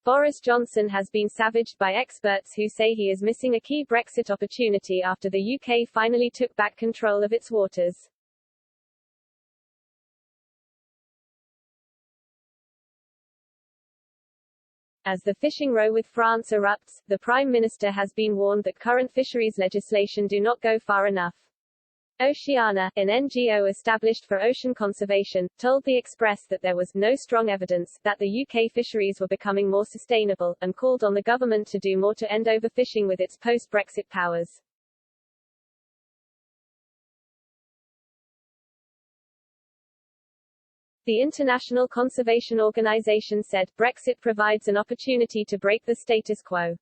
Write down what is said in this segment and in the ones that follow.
Boris Johnson has been savaged by experts who say he is missing a key Brexit opportunity after the UK finally took back control of its waters. As the fishing row with France erupts, the Prime Minister has been warned that current fisheries legislation do not go far enough. Oceana, an NGO established for ocean conservation, told The Express that there was no strong evidence that the UK fisheries were becoming more sustainable, and called on the government to do more to end overfishing with its post-Brexit powers. The International Conservation Organization said, Brexit provides an opportunity to break the status quo.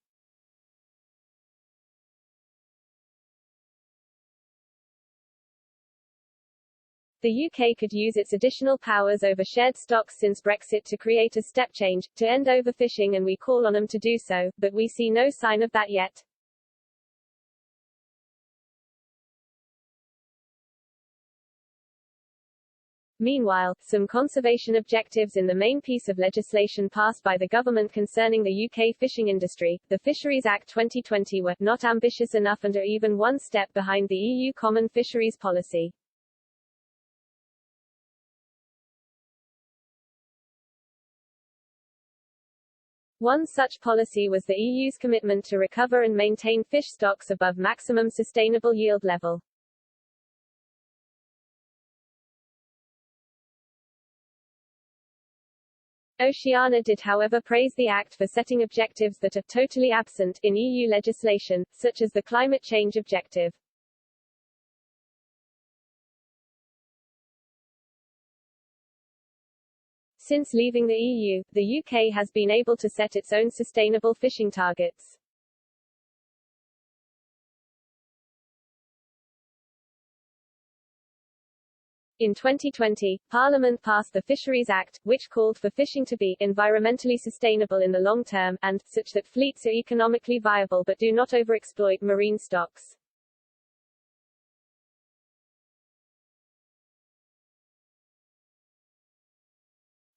The UK could use its additional powers over shared stocks since Brexit to create a step change, to end overfishing, and we call on them to do so, but we see no sign of that yet. Meanwhile, some conservation objectives in the main piece of legislation passed by the government concerning the UK fishing industry, the Fisheries Act 2020, were not ambitious enough and are even one step behind the EU Common Fisheries Policy. One such policy was the EU's commitment to recover and maintain fish stocks above maximum sustainable yield level. Oceana did however praise the Act for setting objectives that are totally absent in EU legislation, such as the climate change objective. Since leaving the EU, the UK has been able to set its own sustainable fishing targets. In 2020, Parliament passed the Fisheries Act, which called for fishing to be environmentally sustainable in the long term, and such that fleets are economically viable but do not overexploit marine stocks.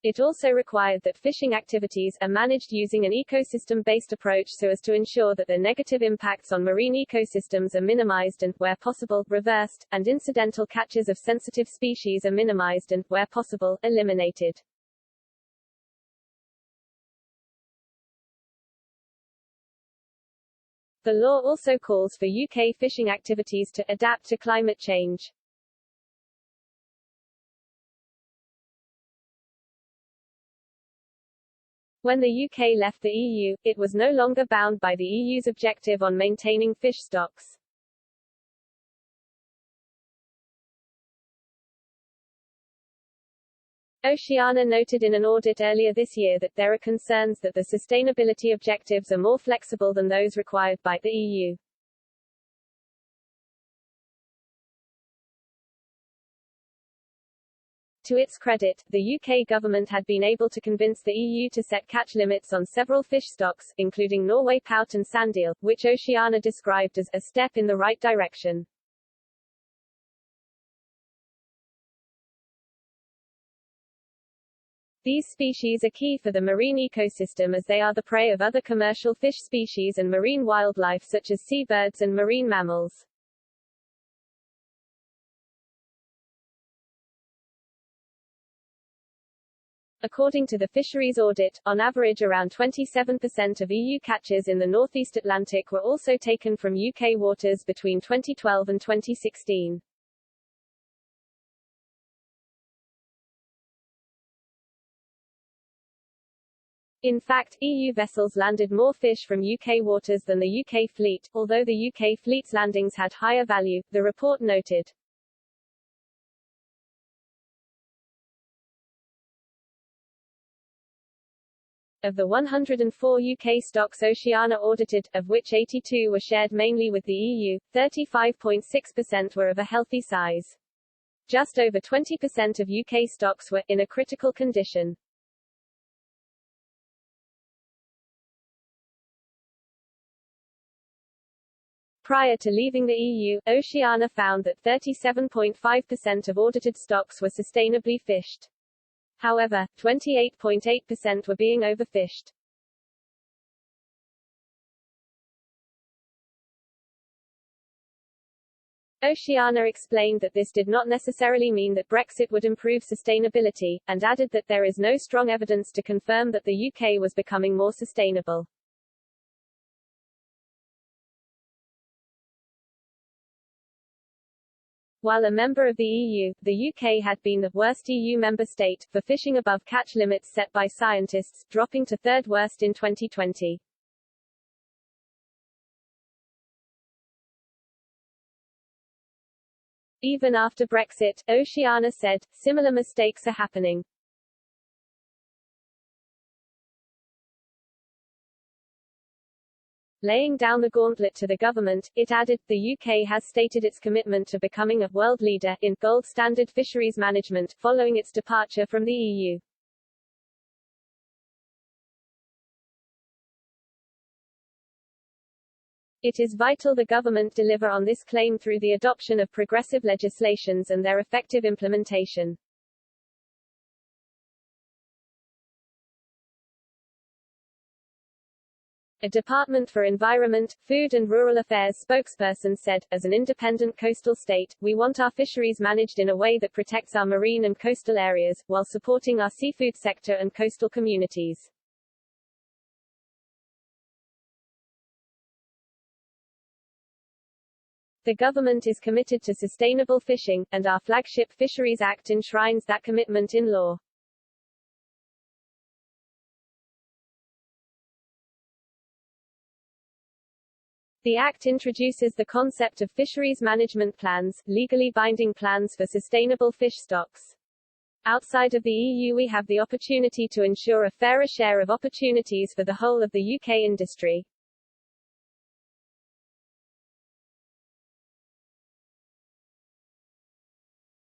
It also required that fishing activities are managed using an ecosystem-based approach so as to ensure that the negative impacts on marine ecosystems are minimized and, where possible, reversed, and incidental catches of sensitive species are minimized and, where possible, eliminated. The law also calls for UK fishing activities to adapt to climate change. When the UK left the EU, it was no longer bound by the EU's objective on maintaining fish stocks. Oceana noted in an audit earlier this year that there are concerns that the sustainability objectives are more flexible than those required by the EU. To its credit, the UK government had been able to convince the EU to set catch limits on several fish stocks, including Norway pout and sandeel, which Oceana described as a step in the right direction. These species are key for the marine ecosystem as they are the prey of other commercial fish species and marine wildlife such as seabirds and marine mammals. According to the fisheries audit, on average around 27% of EU catches in the Northeast Atlantic were also taken from UK waters between 2012 and 2016. In fact, EU vessels landed more fish from UK waters than the UK fleet, although the UK fleet's landings had higher value, the report noted. Of the 104 UK stocks Oceana audited, of which 82 were shared mainly with the EU, 35.6% were of a healthy size. Just over 20% of UK stocks were in a critical condition. Prior to leaving the EU, Oceana found that 37.5% of audited stocks were sustainably fished. However, 28.8% were being overfished. Oceana explained that this did not necessarily mean that Brexit would improve sustainability, and added that there is no strong evidence to confirm that the UK was becoming more sustainable. While a member of the EU, the UK had been the worst EU member state for fishing above catch limits set by scientists, dropping to third worst in 2020. Even after Brexit, Oceana said, similar mistakes are happening. Laying down the gauntlet to the government, it added, the UK has stated its commitment to becoming a world leader in gold standard fisheries management, following its departure from the EU. It is vital the government deliver on this claim through the adoption of progressive legislations and their effective implementation. A Department for Environment, Food and Rural Affairs spokesperson said, as an independent coastal state, we want our fisheries managed in a way that protects our marine and coastal areas, while supporting our seafood sector and coastal communities. The government is committed to sustainable fishing, and our flagship Fisheries Act enshrines that commitment in law. The Act introduces the concept of fisheries management plans, legally binding plans for sustainable fish stocks. Outside of the EU, we have the opportunity to ensure a fairer share of opportunities for the whole of the UK industry.